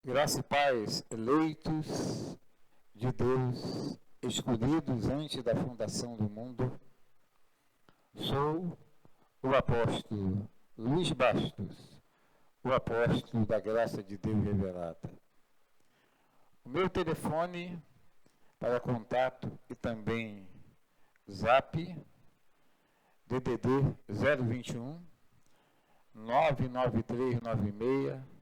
Graça e paz, eleitos de Deus, escolhidos antes da fundação do mundo, sou o apóstolo Luiz Bastos, o apóstolo da graça de Deus revelada. O meu telefone para contato e também Zap, DDD 021 99396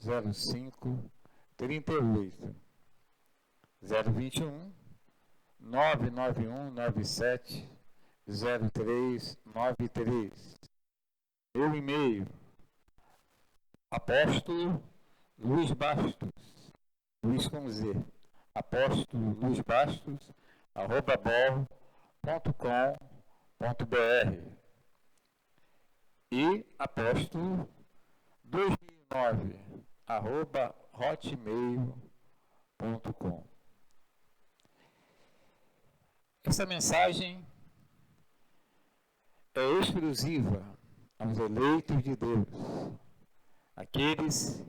05 38 021 991 97 0393. Meu e-mail, apóstolo Luiz Bastos, Luiz com Z, apóstolo Luiz Bastos, @bol.com.br e apóstolo 2009, @hotmail.com. Essa mensagem é exclusiva aos eleitos de Deus, aqueles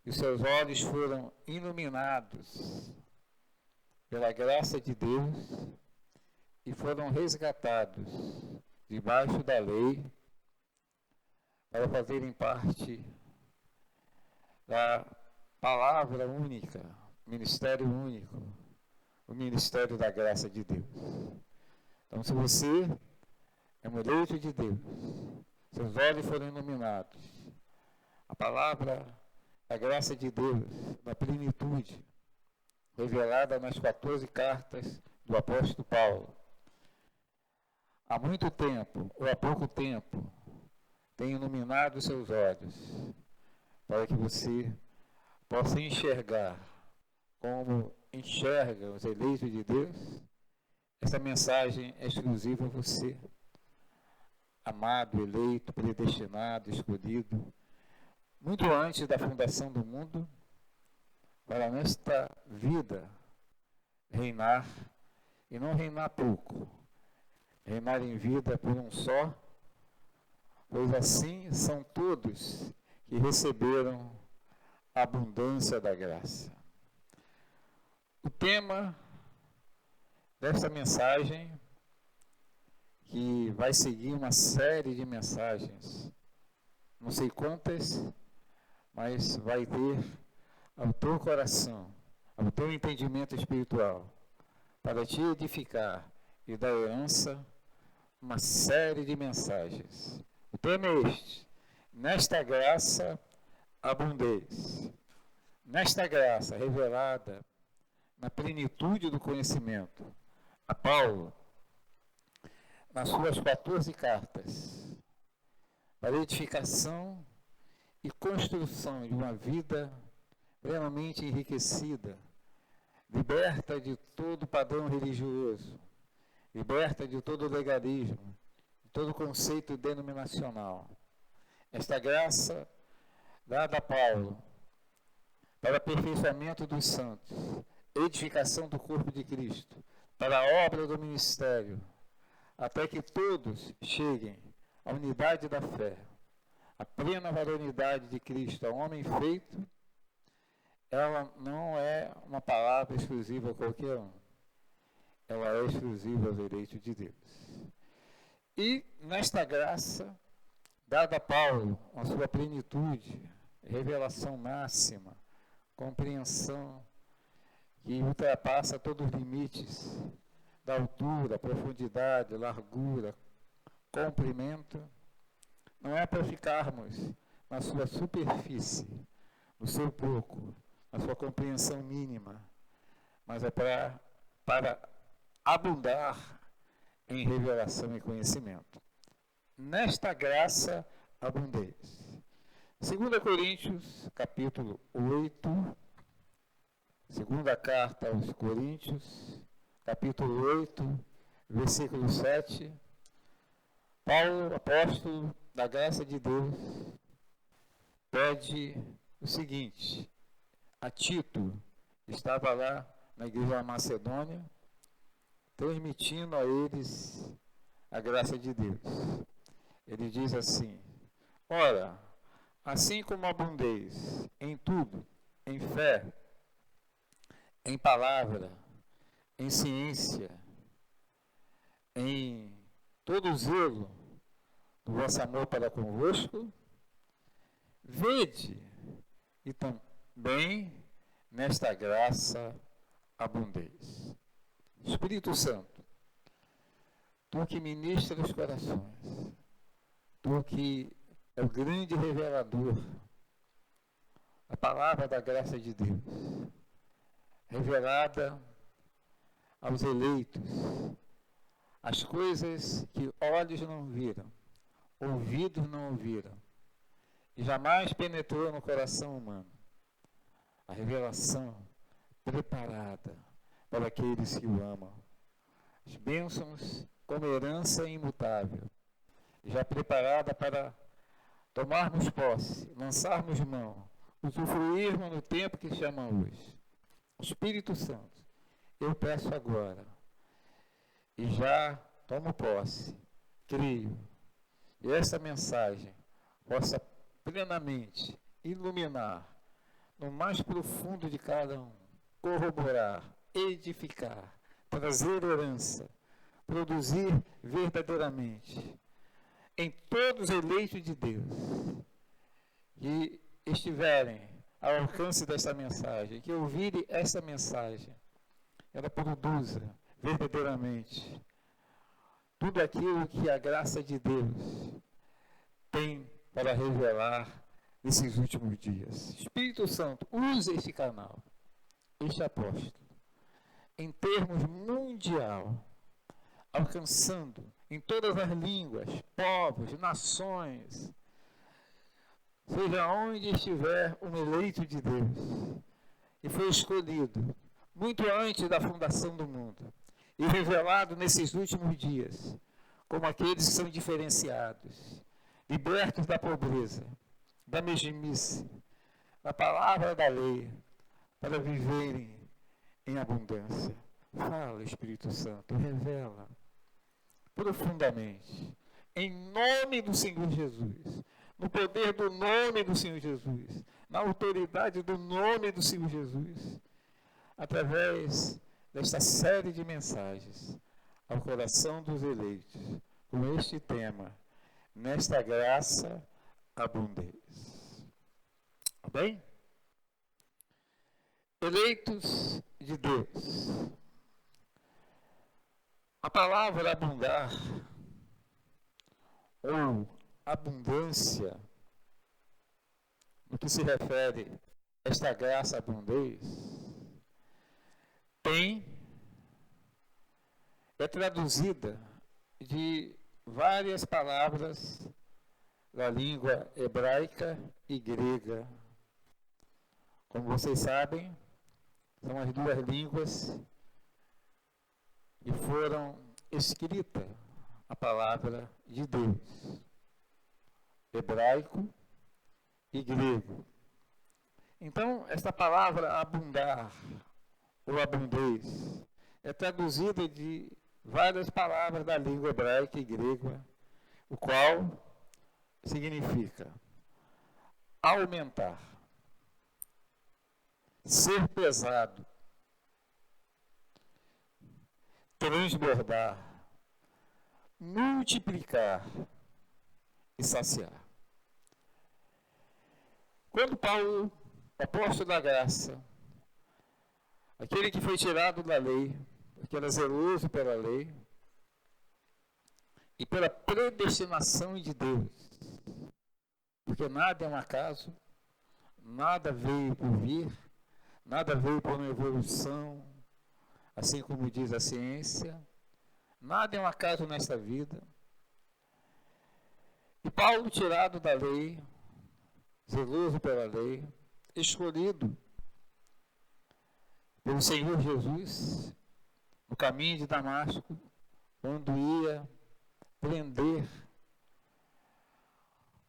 que os seus olhos foram iluminados pela graça de Deus e foram resgatados debaixo da lei para fazerem parte da palavra única, ministério único, o ministério da graça de Deus. Então, se você é um eleito de Deus, seus olhos foram iluminados, a palavra da graça de Deus, na plenitude, revelada nas 14 cartas do apóstolo Paulo, há muito tempo, ou há pouco tempo, tem iluminado seus olhos, para que você possa enxergar como enxergam os eleitos de Deus. Essa mensagem é exclusiva a você, amado, eleito, predestinado, escolhido, muito antes da fundação do mundo, para nesta vida reinar, e não reinar pouco, reinar em vida por um só, pois assim são todos que receberam a abundância da graça. O tema desta mensagem, que vai seguir uma série de mensagens, não sei quantas, mas vai ter ao teu coração, ao teu entendimento espiritual, para te edificar e dar herança, uma série de mensagens. O tema é este: nesta graça abundeis. Nesta graça revelada na plenitude do conhecimento, a Paulo, nas suas 14 cartas, para edificação e construção de uma vida plenamente enriquecida, liberta de todo padrão religioso, liberta de todo legalismo, de todo conceito denominacional. Esta graça dada a Paulo para aperfeiçoamento dos santos, edificação do corpo de Cristo, para a obra do ministério, até que todos cheguem à unidade da fé, à plena varonidade de Cristo, ao homem feito. Ela não é uma palavra exclusiva a qualquer um. Ela é exclusiva aos eleitos de Deus. E nesta graça, dada a Paulo, a sua plenitude, revelação máxima, compreensão que ultrapassa todos os limites da altura, profundidade, largura, comprimento, não é para ficarmos na sua superfície, no seu pouco, na sua compreensão mínima, mas é para abundar em revelação e conhecimento. Nesta graça abundeis. 2 Coríntios, capítulo 8, segunda carta aos Coríntios, capítulo 8, versículo 7, Paulo, apóstolo da graça de Deus, pede o seguinte a Tito, que estava lá na igreja da Macedônia, transmitindo a eles a graça de Deus. Ele diz assim: ora, assim como abundeis em tudo, em fé, em palavra, em ciência, em todo o zelo do vosso amor para convosco, vede e também nesta graça abundeis. Espírito Santo, tu que ministra os corações, tu que é o grande revelador, a palavra da graça de Deus, revelada aos eleitos, as coisas que olhos não viram, ouvidos não ouviram, e jamais penetrou no coração humano. A revelação preparada para aqueles que o amam. As bênçãos como herança imutável, já preparada para tomarmos posse, lançarmos mão, usufruirmos no tempo que chama hoje. Espírito Santo, eu peço agora, e já tomo posse, creio, e essa mensagem possa plenamente iluminar no mais profundo de cada um, corroborar, edificar, trazer herança, produzir verdadeiramente em todos os eleitos de Deus que estiverem ao alcance desta mensagem, que ouvirem esta mensagem, ela produza verdadeiramente tudo aquilo que a graça de Deus tem para revelar nesses últimos dias. Espírito Santo, use este canal, este apóstolo, em termos mundial, alcançando em todas as línguas, povos, nações, seja onde estiver um eleito de Deus, e foi escolhido muito antes da fundação do mundo, e revelado nesses últimos dias, como aqueles que são diferenciados, libertos da pobreza, da mesmice, da palavra da lei, para viverem em abundância. Fala, Espírito Santo, revela profundamente, em nome do Senhor Jesus, no poder do nome do Senhor Jesus, na autoridade do nome do Senhor Jesus, através desta série de mensagens ao coração dos eleitos, com este tema, nesta graça abundez. Tá bem? Eleitos de Deus. A palavra abundar, ou abundância, no que se refere a esta graça abundez, é traduzida de várias palavras da língua hebraica e grega. Como vocês sabem, são as duas línguas que foram escritas a palavra de Deus, hebraico e grego. Então, esta palavra abundar, ou abundez, é traduzida de várias palavras da língua hebraica e grega, o qual significa aumentar, ser pesado, transbordar, multiplicar e saciar. Quando Paulo, apóstolo da graça, aquele que foi tirado da lei, que era zeloso pela lei, e pela predestinação de Deus, porque nada é um acaso, nada veio por vir, nada veio por uma evolução, assim como diz a ciência, nada é um acaso nesta vida. E Paulo, tirado da lei, zeloso pela lei, escolhido pelo Senhor Jesus, no caminho de Damasco, quando ia prender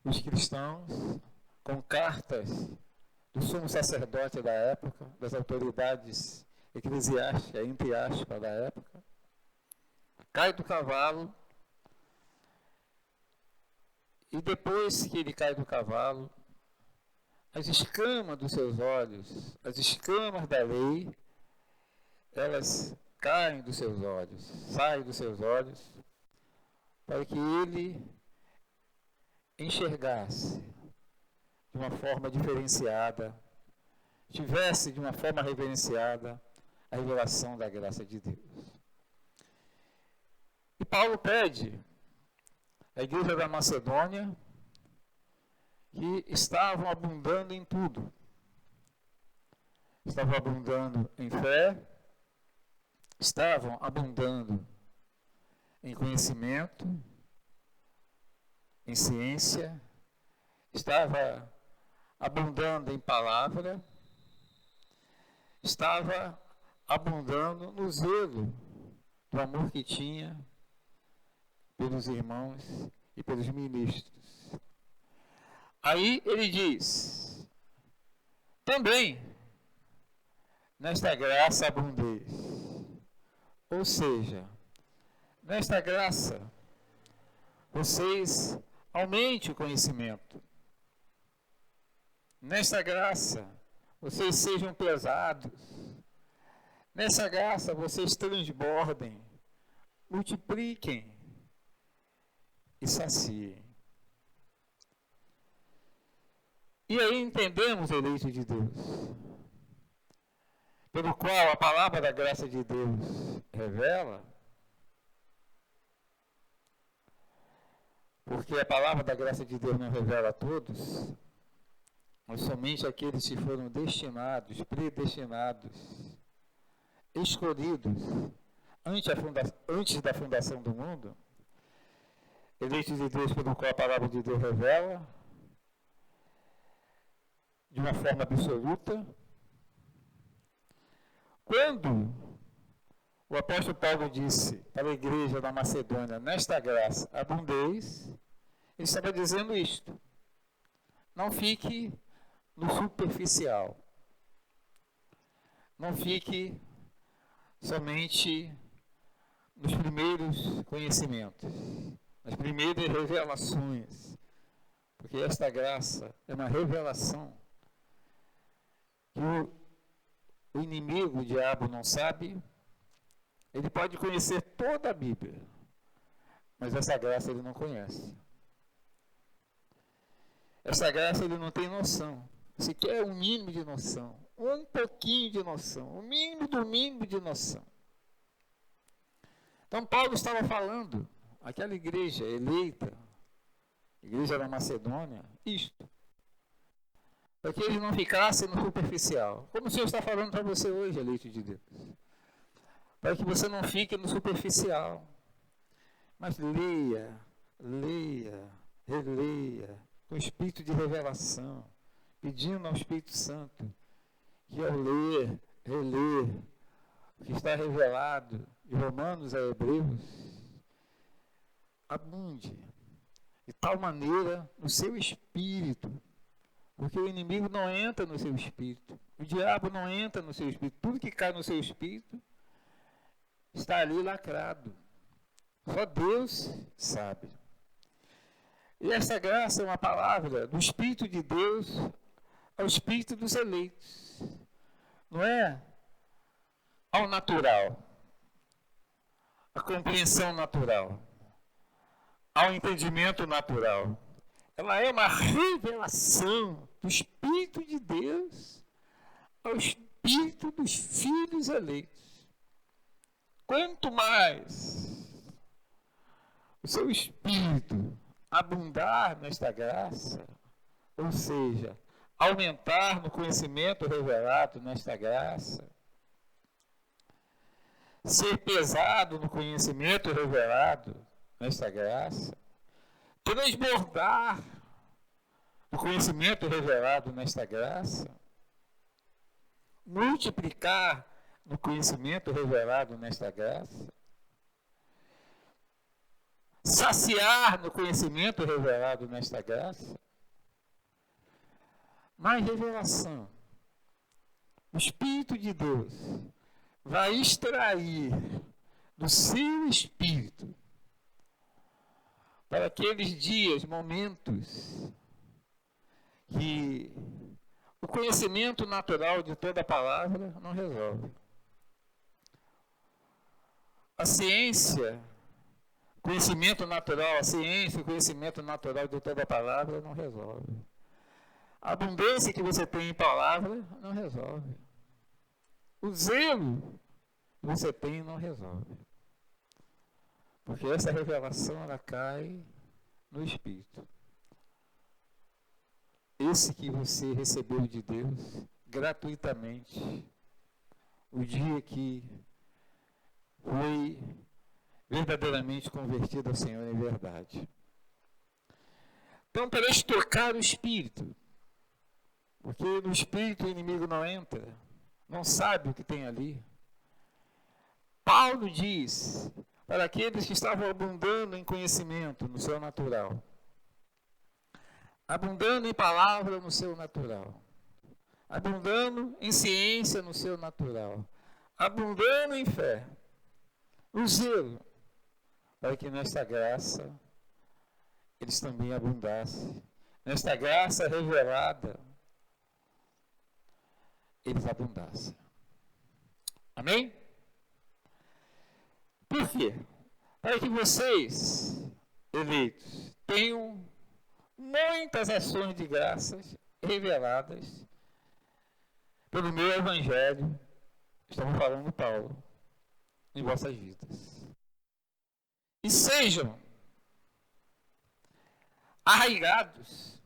os cristãos com cartas do sumo sacerdote da época, das autoridades eclesiásticas, entre aspas, da época, cai do cavalo, e depois que ele cai do cavalo, as escamas dos seus olhos, as escamas da lei, elas caem dos seus olhos, saem dos seus olhos, para que ele enxergasse de uma forma diferenciada, tivesse de uma forma reverenciada a revelação da graça de Deus. E Paulo pede à igreja da Macedônia, que estavam abundando em tudo. Estavam abundando em fé, estavam abundando em conhecimento, em ciência, estava abundando em palavra, estava abundando no zelo do amor que tinha pelos irmãos e pelos ministros. Aí ele diz, também nesta graça abundeis. Ou seja, nesta graça vocês aumentem o conhecimento. Nesta graça vocês sejam pesados. Nessa graça vocês transbordem, multipliquem e saciem. E aí entendemos o eleito de Deus, pelo qual a palavra da graça de Deus revela, porque a palavra da graça de Deus não revela a todos, mas somente aqueles que foram destinados, predestinados, escolhidos, antes da fundação do mundo, eleitos de Deus pelo qual a palavra de Deus revela, de uma forma absoluta. Quando o apóstolo Paulo disse para a igreja da Macedônia, nesta graça abundeis, ele estava dizendo isto. Não fique no superficial. Não fique somente nos primeiros conhecimentos, nas primeiras revelações, porque esta graça é uma revelação que o inimigo, o diabo, não sabe. Ele pode conhecer toda a Bíblia, mas essa graça ele não conhece. Essa graça ele não tem noção, sequer um mínimo de noção, um pouquinho de noção, o mínimo do mínimo de noção. Então Paulo estava falando, aquela igreja eleita, igreja da Macedônia, isto, para que eles não ficassem no superficial, como o Senhor está falando para você hoje, eleito de Deus, para que você não fique no superficial, mas leia, releia, com espírito de revelação, pedindo ao Espírito Santo que ao ler, reler o que está revelado de Romanos a Hebreus, abunde de tal maneira no seu espírito, porque o inimigo não entra no seu espírito, o diabo não entra no seu espírito, tudo que cai no seu espírito está ali lacrado. Só Deus sabe. E essa graça é uma palavra do Espírito de Deus ao Espírito dos eleitos. Não é ao natural, a compreensão natural, ao entendimento natural. Ela é uma revelação do Espírito de Deus ao Espírito dos filhos eleitos. Quanto mais o seu espírito abundar nesta graça, ou seja, aumentar no conhecimento revelado nesta graça, ser pesado no conhecimento revelado nesta graça, transbordar no conhecimento revelado nesta graça, multiplicar no conhecimento revelado nesta graça, saciar no conhecimento revelado nesta graça, mais revelação. O Espírito de Deus vai extrair do seu espírito, para aqueles dias, momentos, que O conhecimento natural de toda a palavra não resolve. A ciência, conhecimento natural, a ciência, o conhecimento natural de toda a palavra não resolve. A abundância que você tem em palavra não resolve. O zelo que você tem não resolve. Porque essa revelação, ela cai no Espírito. Esse que você recebeu de Deus gratuitamente, o dia que foi verdadeiramente convertido ao Senhor em verdade. Então, para estocar o Espírito, porque no Espírito o inimigo não entra, não sabe o que tem ali. Paulo diz, para aqueles que estavam abundando em conhecimento no seu natural, abundando em palavra no seu natural, abundando em ciência no seu natural, abundando em fé, o zelo, para que nesta graça eles também abundassem. Nesta graça revelada, eles abundassem. Amém? Por quê? Para que vocês, eleitos, tenham muitas ações de graças reveladas pelo meu evangelho, estamos falando Paulo, em vossas vidas. E sejam arraigados,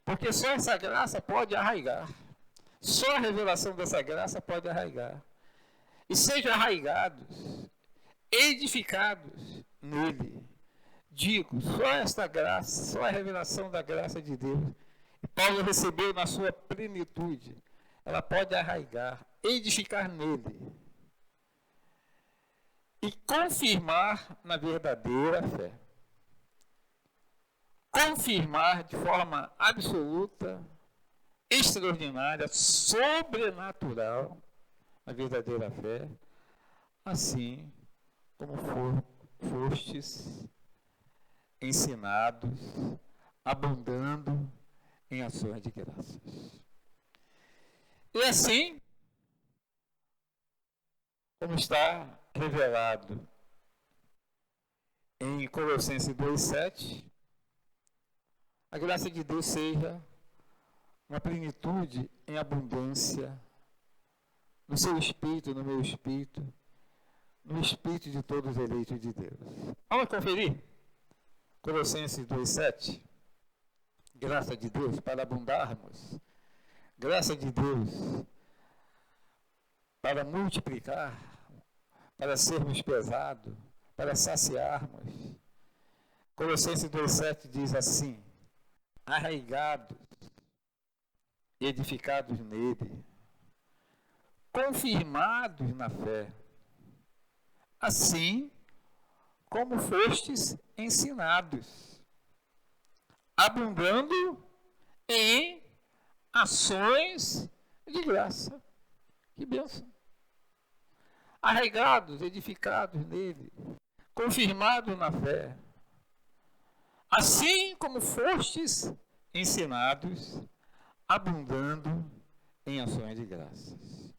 porque só essa graça pode arraigar. Só a revelação dessa graça pode arraigar. E sejam arraigados, edificados nele. Digo, só esta graça, só a revelação da graça de Deus, e Paulo recebeu na sua plenitude, ela pode arraigar, edificar nele e confirmar na verdadeira fé. Confirmar de forma absoluta, extraordinária, sobrenatural, a verdadeira fé, assim como fostes ensinados, abundando em ações de graças. E assim, como está revelado em Colossenses 2,7, a graça de Deus seja uma plenitude em abundância no seu espírito, no meu espírito, no espírito de todos os eleitos de Deus. Vamos conferir? Colossenses 2,7. Graça de Deus para abundarmos. Graça de Deus para multiplicar, para sermos pesados, para saciarmos. Colossenses 2,7 diz assim: arraigados, edificados nele, confirmados na fé, assim como fostes ensinados, abundando em ações de graça. Que bênção! Arraigados, edificados nele, confirmados na fé, assim como fostes ensinados, abundando em ações de graças.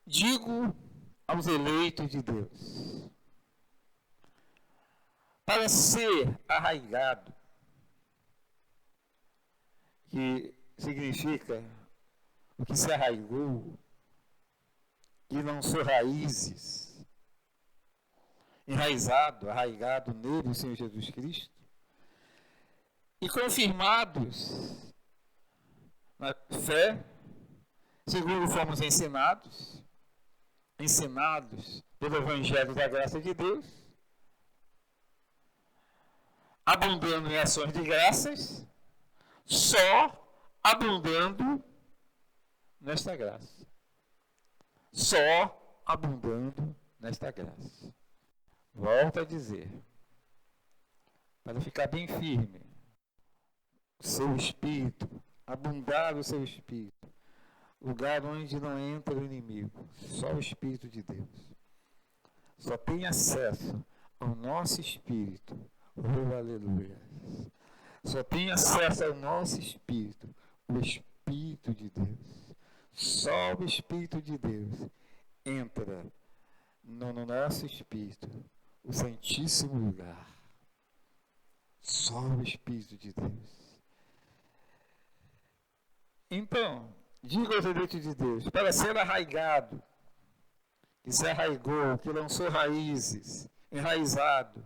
Digo aos eleitos de Deus, para ser arraigado, que significa o que se arraigou, que não são raízes, enraizado, arraigado nele, o Senhor Jesus Cristo, e confirmados na fé, segundo fomos ensinados pelo Evangelho da graça de Deus, abundando em ações de graças, só abundando nesta graça. Só abundando nesta graça. Volto a dizer, para ficar bem firme, o seu espírito, abundar o seu espírito, lugar onde não entra o inimigo, só o Espírito de Deus. Só tem acesso ao nosso espírito. Oh, aleluia. Só tem acesso ao nosso espírito, o Espírito de Deus. Só o Espírito de Deus entra no nosso espírito, o Santíssimo Lugar. Só o Espírito de Deus. Então, diga aos eleitos de Deus, para ser arraigado, que se arraigou, que lançou raízes, enraizado,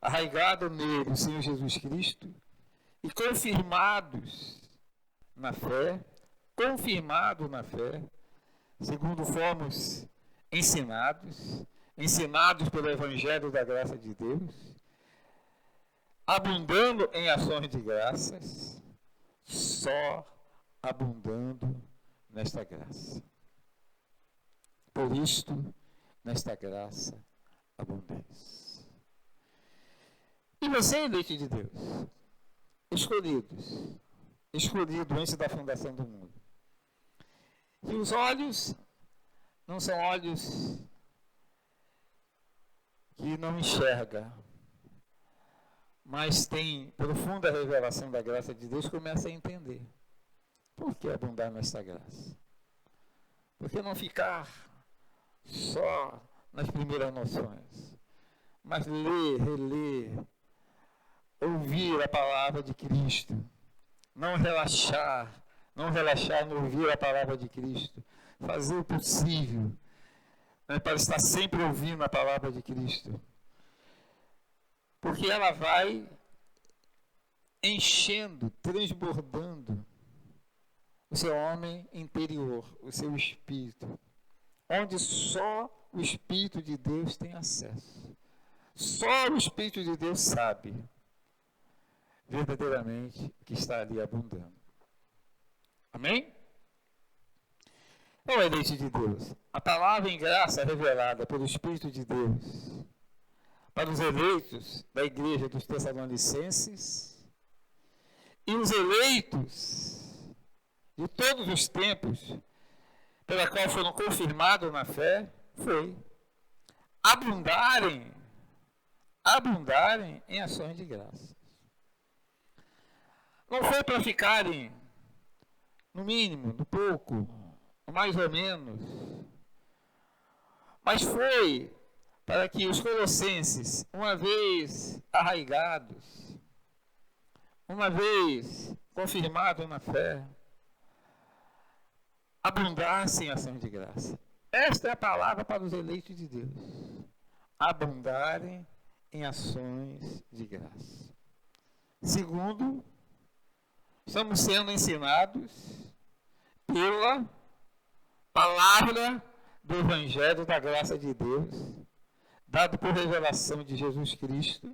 arraigado nele, o Senhor Jesus Cristo, e confirmados na fé, segundo fomos ensinados pelo Evangelho da graça de Deus, abundando em ações de graças, só abundando nesta graça. Por isto, nesta graça, abundância. E você, eleito de Deus, escolhido antes da fundação do mundo. E os olhos não são olhos que não enxergam, mas tem profunda revelação da graça de Deus, começa a entender. Por que abundar nesta graça? Por que não ficar só nas primeiras noções, mas ler, reler, ouvir a palavra de Cristo, não relaxar no ouvir a palavra de Cristo, fazer o possível, né, para estar sempre ouvindo a palavra de Cristo, porque ela vai enchendo, transbordando o seu homem interior, o seu espírito, onde só o Espírito de Deus tem acesso. Só o Espírito de Deus sabe verdadeiramente o que está ali abundando. Amém? Ô eleito de Deus, a palavra em graça revelada pelo Espírito de Deus para os eleitos da igreja dos Tessalonicenses e os eleitos de todos os tempos pela qual foram confirmados na fé, foi abundarem em ações de graça. Não foi para ficarem no mínimo, no pouco, no mais ou menos, mas foi para que os colossenses, uma vez arraigados, uma vez confirmados na fé, abundassem em ações de graça. Esta é a palavra para os eleitos de Deus. Abundarem em ações de graça. Segundo, estamos sendo ensinados pela palavra do Evangelho da graça de Deus, dado por revelação de Jesus Cristo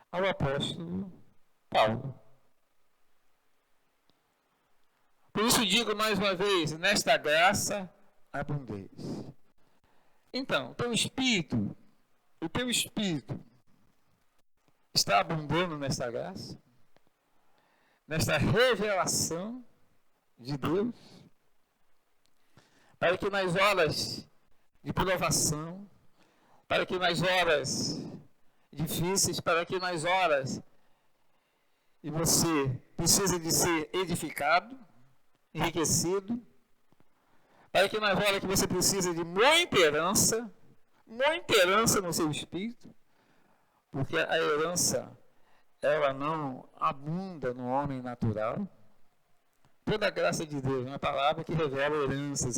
ao apóstolo Paulo. Por isso digo mais uma vez, nesta graça abundeis. Então, o teu espírito está abundando nesta graça? Nesta revelação de Deus? Para que nas horas de provação, para que nas horas difíceis, para que nas horas que você precisa de ser edificado, enriquecido, para que nas horas que você precisa de muita herança no seu espírito, porque a herança, ela não abunda no homem natural. Toda a graça de Deus, uma palavra que revela heranças,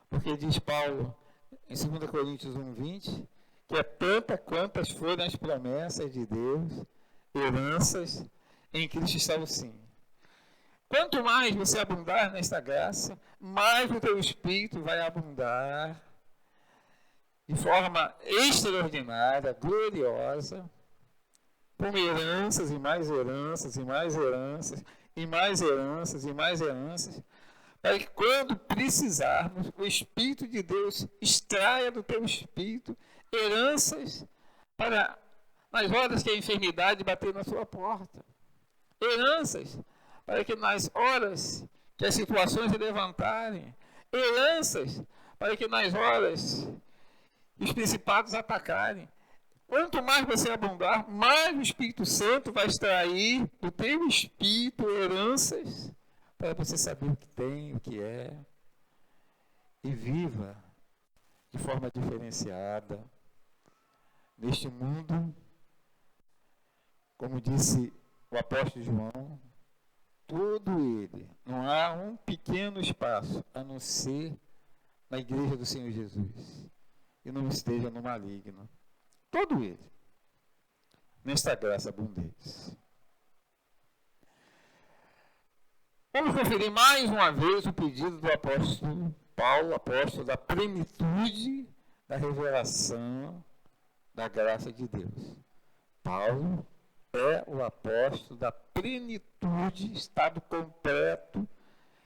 porque diz Paulo em 2 Coríntios 1:20, que é tanta quantas foram as promessas de Deus, heranças em Cristo está o sim. Quanto mais você abundar nesta graça, mais o teu espírito vai abundar de forma extraordinária, gloriosa, com heranças e mais heranças e mais heranças e mais heranças e mais heranças, para que quando precisarmos, o Espírito de Deus extraia do teu espírito heranças para nas horas que a enfermidade bater na sua porta. Heranças para que nas horas que as situações se levantarem. Heranças para que nas horas que os principados atacarem. Quanto mais você abundar, mais o Espírito Santo vai extrair do teu espírito heranças para você saber o que tem, o que é, e viva de forma diferenciada neste mundo, como disse o apóstolo João, todo ele, não há um pequeno espaço a não ser na igreja do Senhor Jesus, e não esteja no maligno. Todo ele, nesta graça abundante. Vamos conferir mais uma vez o pedido do apóstolo Paulo, apóstolo da plenitude da revelação da graça de Deus. Paulo é o apóstolo da plenitude, estado completo,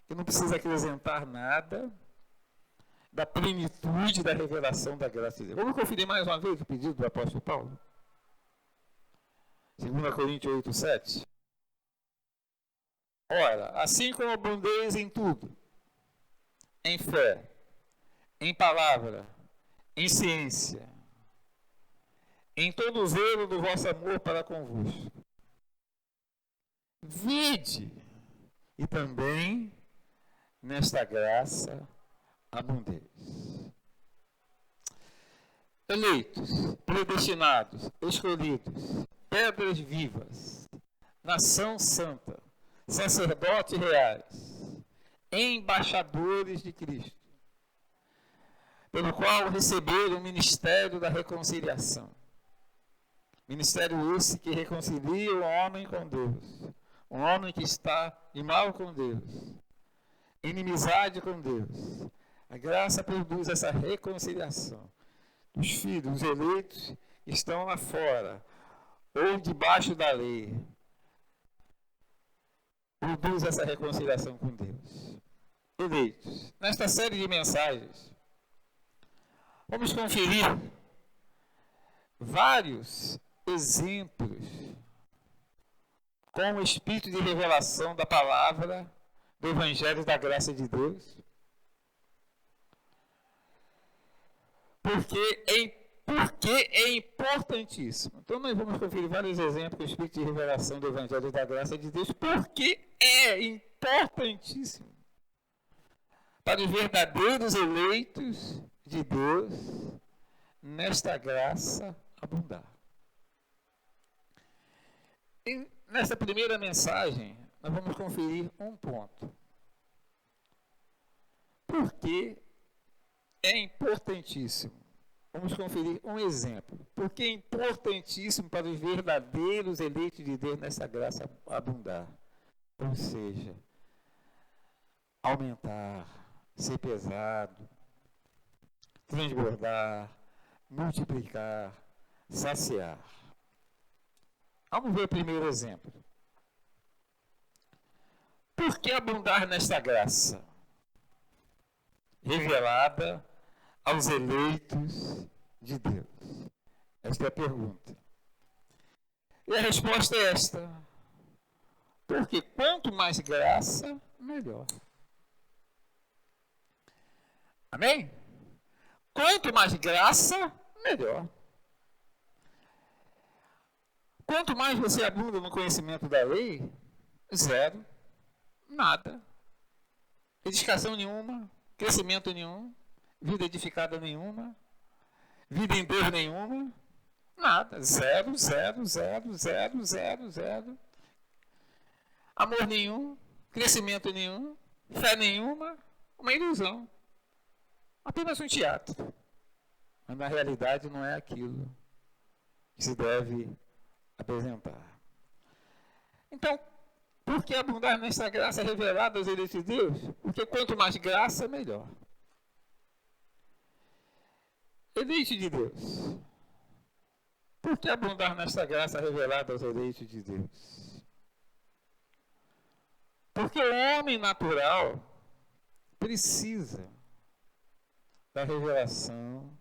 que não precisa acrescentar nada, da plenitude da revelação da graça de Deus. Vamos conferir mais uma vez o pedido do apóstolo Paulo? 2 Coríntios 8, 7. Ora, assim como abundeis em tudo, em fé, em palavra, em ciência, em todo o zelo do vosso amor para convosco, vide, e também nesta graça abundeis. Eleitos, predestinados, escolhidos, pedras vivas, nação santa, sacerdotes reais, embaixadores de Cristo, pelo qual receberam o ministério da reconciliação. Ministério esse que reconcilia o homem com Deus, o homem que está de mal com Deus, inimizade com Deus. A graça produz essa reconciliação. Os filhos, os eleitos, estão lá fora, ou debaixo da lei, produz essa reconciliação com Deus. Eleitos, nesta série de mensagens, vamos conferir vários exemplos com o espírito de revelação da palavra do Evangelho da graça de Deus. Porque é importantíssimo. Então nós vamos conferir vários exemplos com o espírito de revelação do Evangelho da graça de Deus, porque é importantíssimo para os verdadeiros eleitos de Deus nesta graça abundar. E nessa primeira mensagem, nós vamos conferir um ponto. Porque é importantíssimo. Vamos conferir um exemplo. Porque é importantíssimo para os verdadeiros eleitos de Deus nessa graça abundar. Ou seja, aumentar, ser pesado, transbordar, multiplicar, saciar. Vamos ver o primeiro exemplo. Por que abundar nesta graça? Revelada aos eleitos de Deus. Esta é a pergunta. E a resposta é esta. Porque quanto mais graça, melhor. Amém? Quanto mais graça, melhor. Quanto mais você abunda no conhecimento da lei, zero, nada. Edificação nenhuma, crescimento nenhum, vida edificada nenhuma, vida em Deus nenhuma, nada. Zero, zero, zero, zero, zero, zero. Amor nenhum, crescimento nenhum, fé nenhuma, uma ilusão. Apenas um teatro. Mas na realidade não é aquilo que se deve apresentar. Então, por que abundar nessa graça revelada aos eleitos de Deus? Porque quanto mais graça, melhor. Eleito de Deus. Por que abundar nessa graça revelada aos eleitos de Deus? Porque o homem natural precisa da revelação,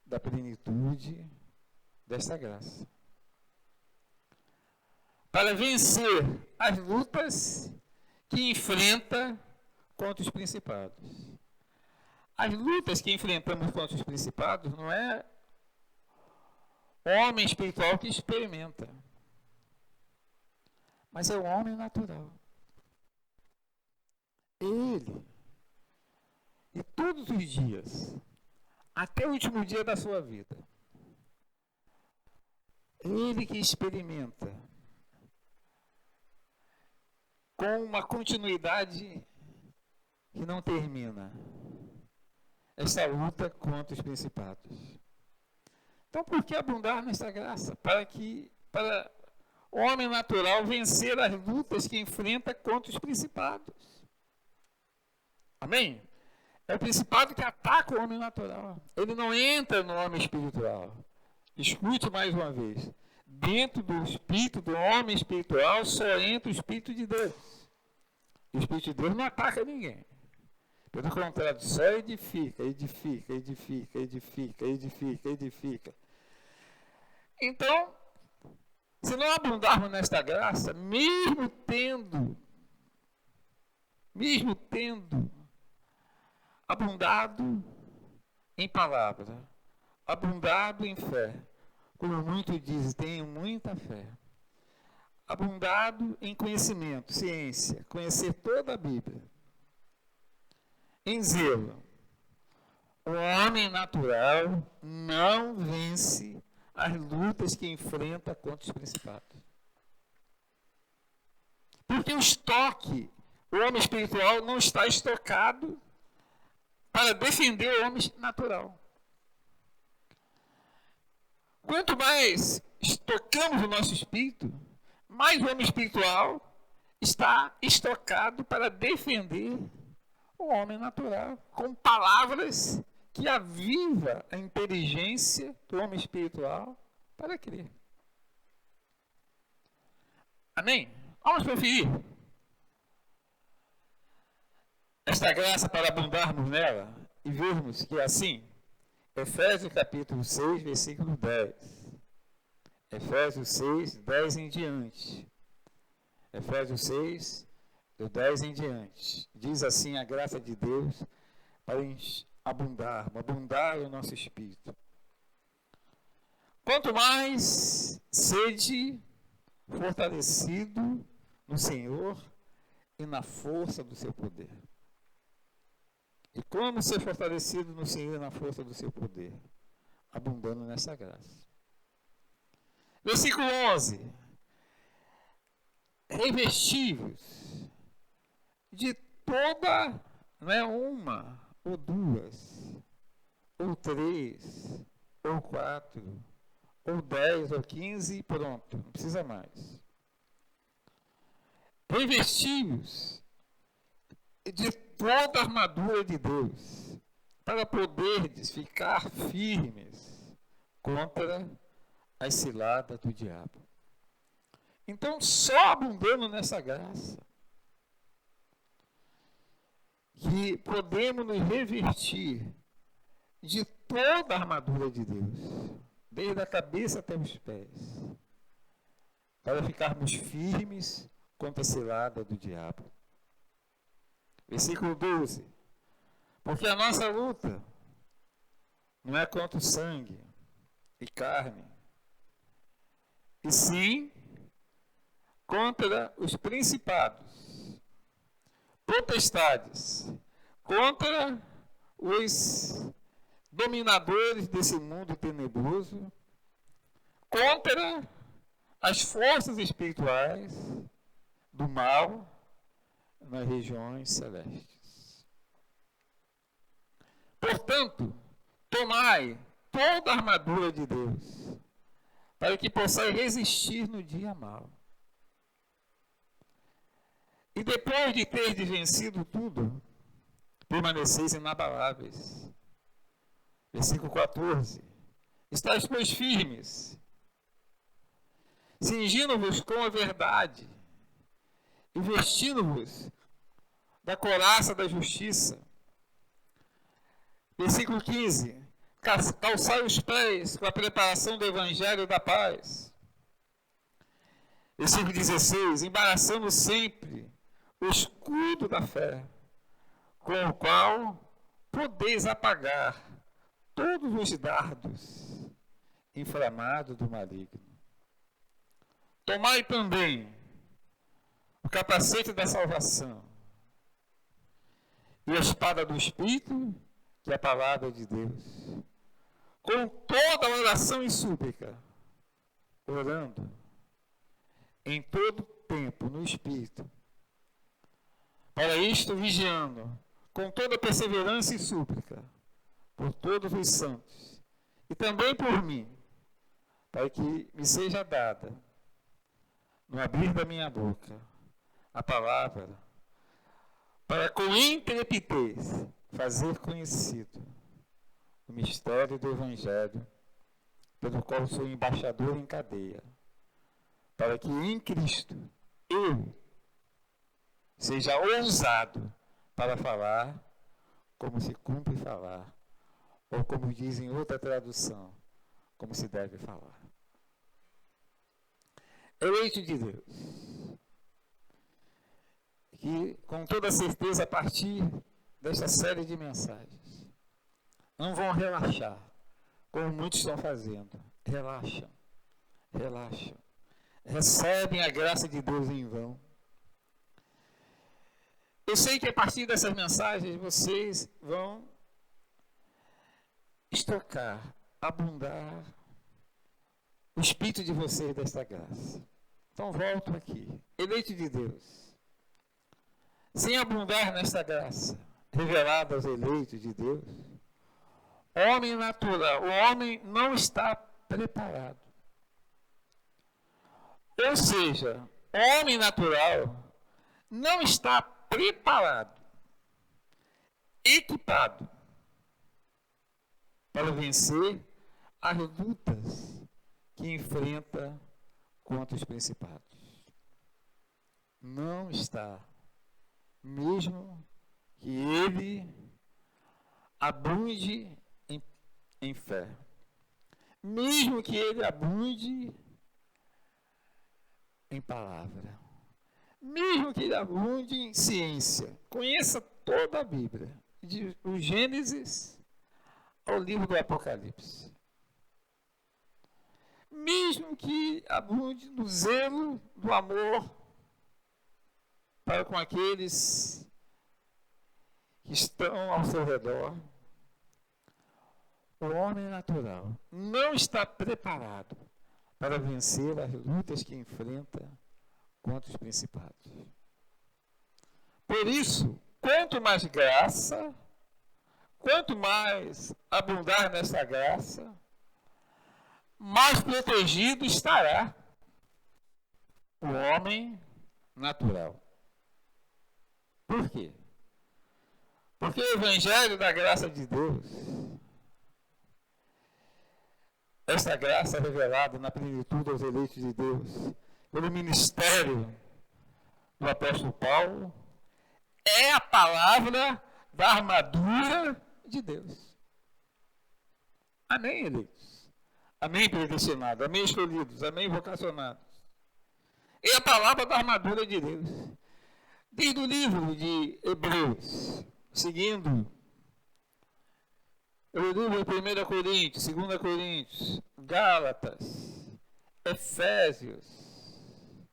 da plenitude dessa graça. Para vencer as lutas que enfrenta contra os principados. As lutas que enfrentamos contra os principados não é homem espiritual que experimenta. Mas é o homem natural. Ele, e todos os dias, até o último dia da sua vida, ele que experimenta com uma continuidade que não termina esta luta contra os principados. Então, por que abundar nesta graça? Para o homem natural vencer as lutas que enfrenta contra os principados. Amém? É o principado que ataca o homem natural. Ele não entra no homem espiritual. Escute mais uma vez. Dentro do espírito do homem espiritual só entra o Espírito de Deus. E o Espírito de Deus não ataca ninguém. Pelo contrário, só edifica, edifica, edifica, edifica, edifica, edifica. Então, se não abundarmos nesta graça, mesmo tendo abundado em palavra, abundado em fé, como muitos dizem, tenho muita fé, abundado em conhecimento, ciência, conhecer toda a Bíblia, em zelo, o homem natural não vence as lutas que enfrenta contra os principados. Porque o homem espiritual não está estocado para defender o homem natural. Quanto mais estocamos o nosso espírito, mais o homem espiritual está estocado para defender o homem natural, com palavras que aviva a inteligência do homem espiritual para crer. Amém? Vamos conferir esta graça para abundarmos nela e vermos que é assim. Efésios capítulo 6, versículo 10. Efésios 6, 10 em diante. Efésios 6, do 10 em diante. Diz assim a graça de Deus para abundar o nosso espírito. Quanto mais sede fortalecido no Senhor e na força do seu poder. E como ser fortalecido no Senhor e na força do seu poder? Abundando nessa graça. Versículo 11. Revestivos de toda, não é uma, ou duas, ou três, ou quatro, ou 10, ou 15, pronto, não precisa mais. Revestivos de toda a armadura de Deus, para poderdes ficar firmes contra as ciladas do diabo. Então, só abundando nessa graça, que podemos nos revestir de toda a armadura de Deus, desde a cabeça até os pés, para ficarmos firmes contra a cilada do diabo. Versículo 12. Porque a nossa luta não é contra o sangue e carne, e sim contra os principados, potestades, contra os dominadores desse mundo tenebroso, contra as forças espirituais do mal nas regiões celestes. Portanto, tomai toda a armadura de Deus, para que possais resistir no dia mau. E depois de terdes vencido tudo, permaneceis inabaláveis. Versículo 14. Estais, pois, firmes, cingindo-vos com a verdade, e vestindo-vos da couraça da justiça. Versículo 15. Calçai os pés com a preparação do evangelho da paz. Versículo 16. Embaraçando sempre o escudo da fé, com o qual podeis apagar todos os dardos inflamado do maligno. Tomai também o capacete da salvação e a espada do Espírito, que é a palavra de Deus, com toda oração e súplica, orando em todo tempo no Espírito. Para isto, vigiando, com toda perseverança e súplica, por todos os santos, e também por mim, para que me seja dada, no abrir da minha boca, a palavra, para com intrepidez fazer conhecido o mistério do Evangelho, pelo qual sou embaixador em cadeia, para que em Cristo eu seja ousado para falar como se cumpre falar, ou como diz em outra tradução, como se deve falar. Eleito de Deus, que com toda certeza a partir desta série de mensagens não vão relaxar, como muitos estão fazendo. Relaxam, recebem a graça de Deus em vão. Eu sei que a partir dessas mensagens vocês vão estocar, abundar o espírito de vocês desta graça. Então volto aqui, eleito de Deus, sem abundar nesta graça revelada aos eleitos de Deus, homem natural, o homem não está preparado. Ou seja, o homem natural não está preparado, equipado para vencer as lutas que enfrenta contra os principados. Não está, mesmo que ele abunde em fé, mesmo que ele abunde em palavra, mesmo que ele abunde em ciência, conheça toda a Bíblia, do Gênesis ao livro do Apocalipse. Mesmo que abunde no zelo do amor para com aqueles que estão ao seu redor, o homem natural não está preparado para vencer as lutas que enfrenta contra os principados. Por isso, quanto mais graça, quanto mais abundar nessa graça, mais protegido estará o homem natural. Por quê? Porque o Evangelho da graça de Deus, esta graça revelada na plenitude aos eleitos de Deus, pelo ministério do apóstolo Paulo, é a palavra da armadura de Deus. Amém, eleitos? Amém, predestinados? Amém, escolhidos? Amém, vocacionados? É a palavra da armadura de Deus. Desde o livro de Hebreus, seguindo o livro de 1 Coríntios, 2 Coríntios, Gálatas, Efésios,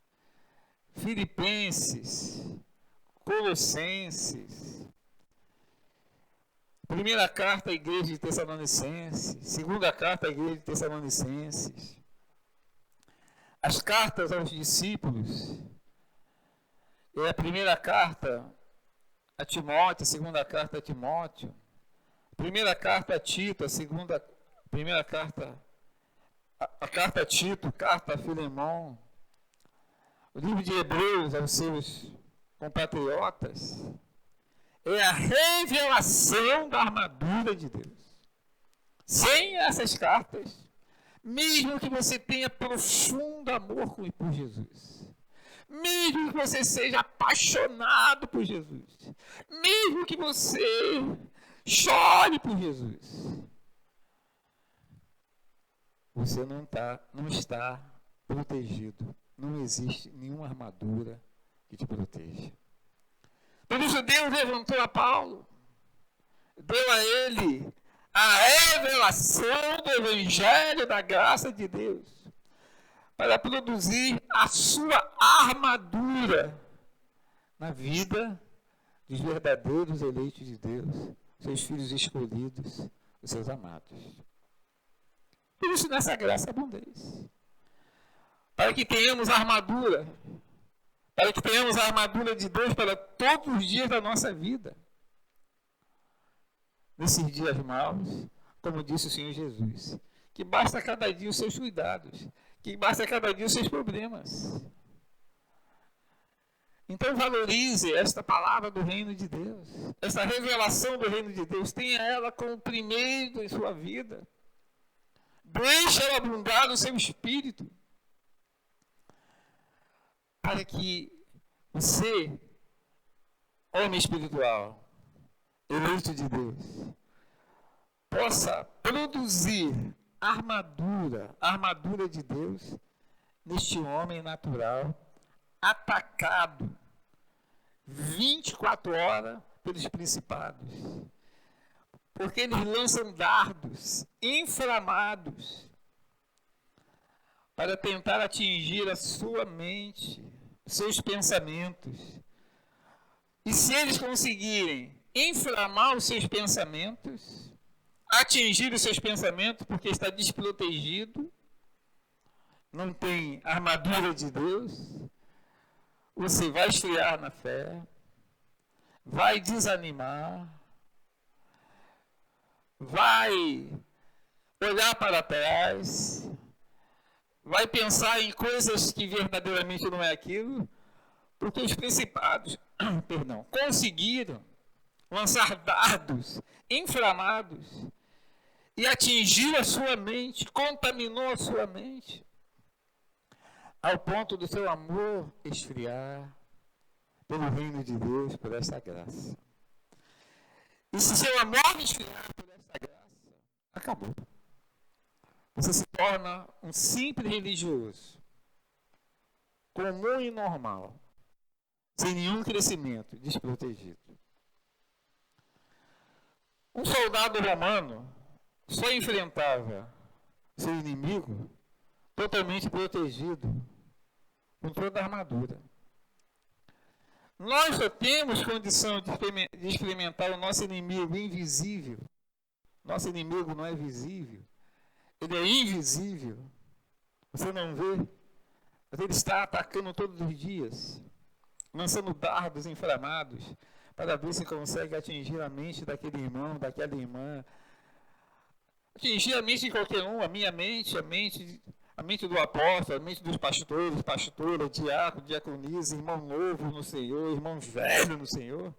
Filipenses, Colossenses, primeira carta à igreja de Tessalonicenses, segunda carta à igreja de Tessalonicenses, as cartas aos discípulos, é a primeira carta a Timóteo, a segunda carta a Timóteo, a primeira carta a Tito, a carta a Tito, carta a Filemão, o livro de Hebreus aos seus compatriotas, é a revelação da armadura de Deus. Sem essas cartas, mesmo que você tenha profundo amor por Jesus, mesmo que você seja apaixonado por Jesus, mesmo que você chore por Jesus, você não está protegido. Não existe nenhuma armadura que te proteja. Por isso Deus levantou a Paulo, deu a ele a revelação do Evangelho da graça de Deus, para produzir a sua armadura na vida dos verdadeiros eleitos de Deus, seus filhos escolhidos, os seus amados. Por isso, nessa graça abundante, para que tenhamos a armadura, para que tenhamos a armadura de Deus para todos os dias da nossa vida. Nesses dias maus, como disse o Senhor Jesus, que basta cada dia os seus cuidados, que basta cada dia os seus problemas. Então valorize esta palavra do reino de Deus, esta revelação do reino de Deus, tenha ela como primeiro em sua vida. Deixe ela abundar no seu espírito, para que você, homem espiritual, eleito de Deus, possa produzir a armadura de Deus neste homem natural, atacado 24 horas pelos principados. Porque eles lançam dardos inflamados para tentar atingir a sua mente, seus pensamentos. E se eles conseguirem inflamar os seus pensamentos, atingir os seus pensamentos, porque está desprotegido, não tem armadura de Deus, você vai esfriar na fé, vai desanimar, vai olhar para trás, vai pensar em coisas que verdadeiramente não é aquilo, porque os principados, conseguiram lançar dardos inflamados e atingir a sua mente, contaminou a sua mente, ao ponto do seu amor esfriar pelo reino de Deus, por essa graça. E se seu amor esfriar por essa graça, acabou. Você se torna um simples religioso, comum e normal, sem nenhum crescimento, desprotegido. Um soldado romano só enfrentava seu inimigo totalmente protegido, com toda a armadura. Nós só temos condição de experimentar o nosso inimigo invisível. Nosso inimigo não é visível, ele é invisível. Você não vê, mas ele está atacando todos os dias, lançando dardos inflamados, para ver se consegue atingir a mente daquele irmão, daquela irmã, atingir a mente de qualquer um, a minha mente, a mente do apóstolo, a mente dos pastores, pastora, diácono, diaconisa, irmão novo no Senhor, irmão velho no Senhor.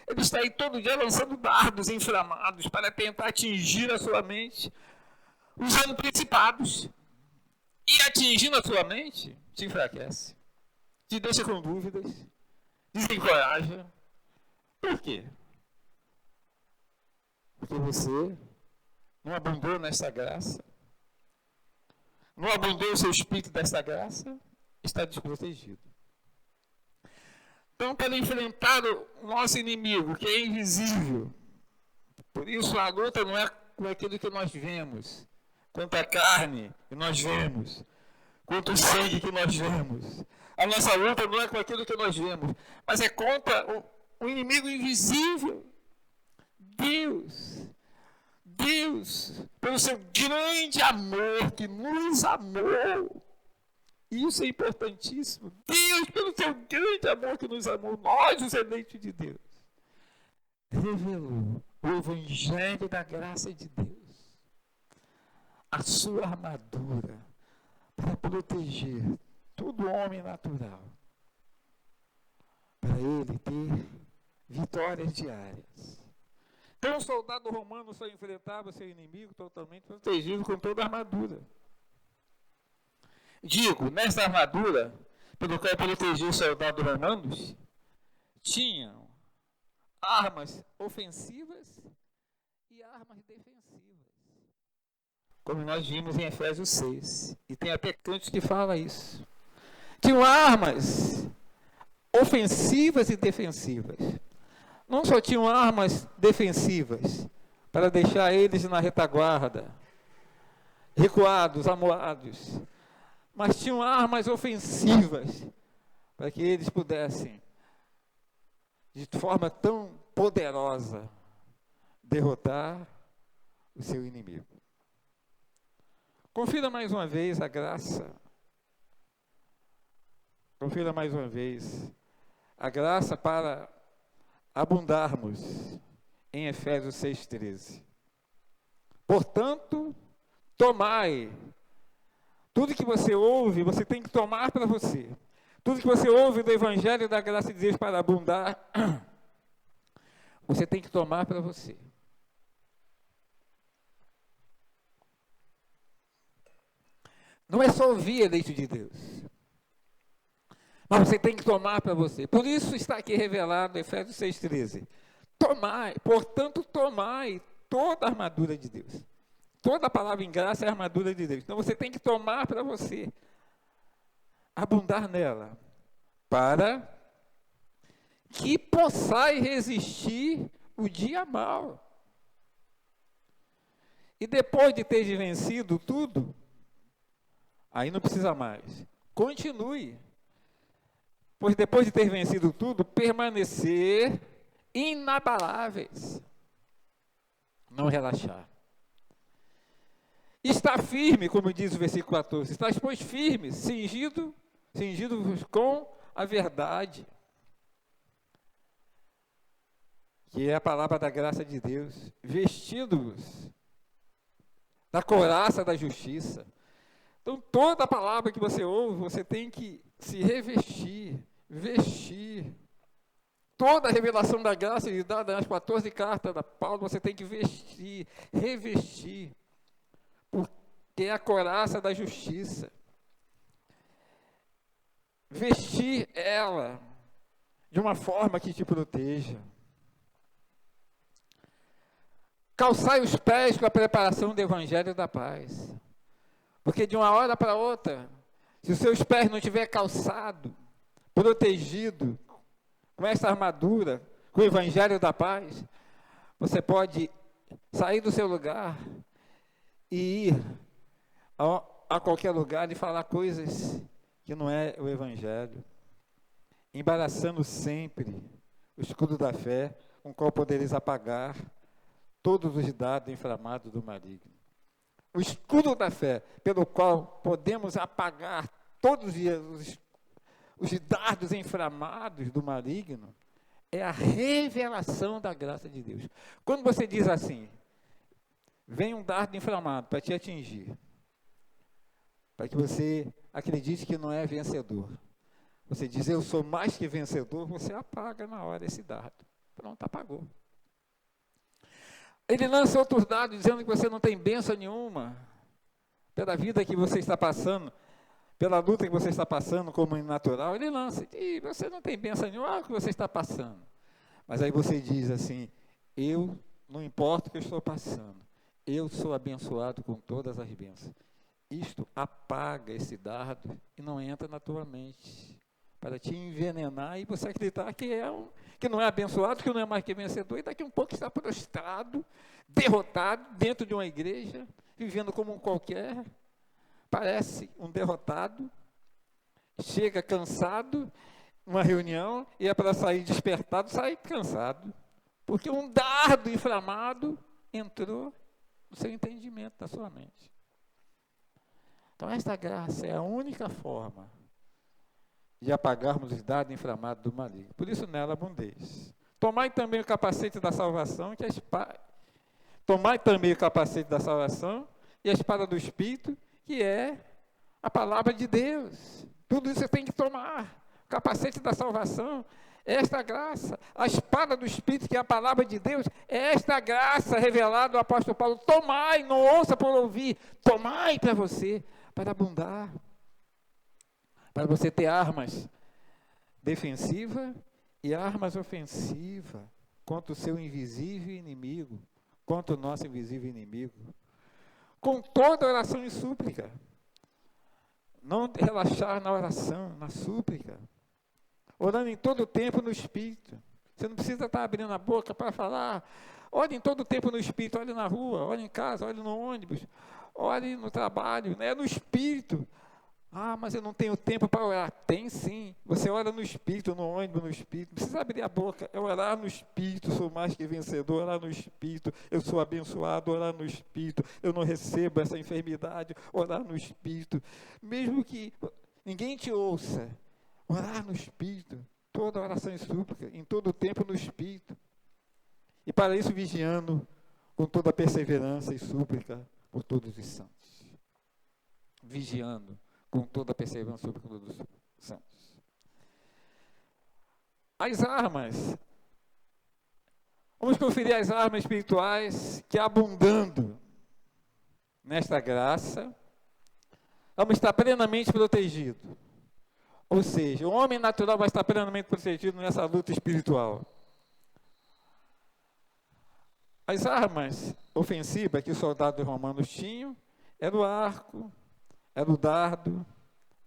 Ele está aí todo dia lançando dardos inflamados para tentar atingir a sua mente, usando principados. E atingindo a sua mente, te enfraquece, te deixa com dúvidas, desencoraja. Por quê? Porque você não abundou nessa graça, não abundou o seu espírito dessa graça, está desprotegido. Então, para enfrentar o nosso inimigo, que é invisível, por isso a luta não é com aquilo que nós vemos, contra a carne que nós vemos, contra o sangue que nós vemos. A nossa luta não é com aquilo que nós vemos, mas é contra o inimigo invisível. Deus, pelo seu grande amor que nos amou. Isso é importantíssimo. Deus, pelo seu grande amor que nos amou, nós, os eleitos de Deus, revelou o Evangelho da graça de Deus, a sua armadura, para proteger todo homem natural, para ele ter vitórias diárias. Então, o soldado romano só enfrentava seu inimigo totalmente protegido com toda a armadura. Digo, nessa armadura, pelo qual protegia os soldados romanos, tinham armas ofensivas e armas defensivas, como nós vimos em Efésios 6. E tem até cantos que fala isso. Tinham armas ofensivas e defensivas. Não só tinham armas defensivas, para deixar eles na retaguarda, recuados, amuados, mas tinham armas ofensivas para que eles pudessem, de forma tão poderosa, derrotar o seu inimigo. Confira mais uma vez a graça. Confira mais uma vez a graça para abundarmos em Efésios 6,13. Portanto, tomai. Tudo que você ouve, você tem que tomar para você. Tudo que você ouve do Evangelho da graça de Deus para abundar, você tem que tomar para você. Não é só ouvir a leite de Deus, mas você tem que tomar para você. Por isso está aqui revelado Efésios 6,13. Tomai, portanto, tomai toda a armadura de Deus. Toda a palavra em graça é a armadura de Deus. Então você tem que tomar para você, abundar nela, para que possais resistir o dia mau. E depois de ter vencido tudo, aí não precisa mais. Continue. Pois depois de ter vencido tudo, permanecer inabaláveis. Não relaxar. Está firme, como diz o versículo 14. Estás, pois, firmes, cingidos com a verdade. Que é a palavra da graça de Deus. Vestidos da couraça da justiça. Então, toda a palavra que você ouve, você tem que se revestir, vestir. Toda a revelação da graça dada nas 14 cartas da Paulo, você tem que vestir, revestir. Porque é a couraça da justiça. Vestir ela de uma forma que te proteja. Calçai os pés com a preparação do Evangelho da paz. Porque de uma hora para outra, se os seus pés não estiver calçado, protegido, com essa armadura, com o Evangelho da paz, você pode sair do seu lugar e ir a qualquer lugar e falar coisas que não é o Evangelho, embaraçando sempre o escudo da fé, com o qual podereis apagar todos os dados inflamados do maligno. O escudo da fé, pelo qual podemos apagar todos os dardos inflamados do maligno, é a revelação da graça de Deus. Quando você diz assim, vem um dardo inflamado para te atingir, para que você acredite que não é vencedor. Você diz, eu sou mais que vencedor, você apaga na hora esse dardo. Pronto, apagou. Ele lança outros dados dizendo que você não tem bênção nenhuma pela vida que você está passando, pela luta que você está passando como natural. Ele lança, e você não tem bênção nenhuma, olha o que você está passando. Mas aí você diz assim, eu não importa o que eu estou passando, eu sou abençoado com todas as bênçãos. Isto apaga esse dardo e não entra na tua mente, para te envenenar e você acreditar que não é abençoado, que não é mais que vencedor, e daqui a um pouco está prostrado, derrotado, dentro de uma igreja, vivendo como um qualquer, parece um derrotado, chega cansado, uma reunião, e é para sair despertado, sai cansado, porque um dardo inflamado entrou no seu entendimento, na sua mente. Então esta graça é a única forma de apagarmos os dardos inflamados do maligno. Por isso nela abundeis. Tomai também o capacete da salvação, tomai também o capacete da salvação e a espada do Espírito, que é a palavra de Deus. Tudo isso você tem que tomar. O capacete da salvação é esta graça. A espada do Espírito, que é a palavra de Deus, é esta graça revelada do apóstolo Paulo. Tomai, não ouça por ouvir. Tomai para você, para abundar. Para você ter armas defensivas e armas ofensivas contra o seu invisível inimigo, contra o nosso invisível inimigo. Com toda oração e súplica. Não relaxar na oração, na súplica. Orando em todo o tempo no Espírito, Você não precisa estar abrindo a boca para falar. Ore em todo o tempo no Espírito, ore na rua, ore em casa, ore no ônibus, ore no trabalho, né? No Espírito. Ah, mas eu não tenho tempo para orar. Tem sim. Você ora no Espírito, no ônibus, no Espírito. Não precisa abrir a boca. É orar no Espírito. Sou mais que vencedor. Orar no Espírito. Eu sou abençoado. Orar no Espírito. Eu não recebo essa enfermidade. Orar no Espírito. Mesmo que ninguém te ouça. Orar no Espírito. Toda oração e súplica. Em todo o tempo no Espírito. E para isso vigiando com toda perseverança e súplica por todos os santos. Vigiando com toda a perseverança sobre todos os santos. As armas. Vamos conferir as armas espirituais que, abundando nesta graça, vamos estar plenamente protegidos. Ou seja, o homem natural vai estar plenamente protegido nessa luta espiritual. As armas ofensivas que os soldados romanos tinham era o arco, era o dardo,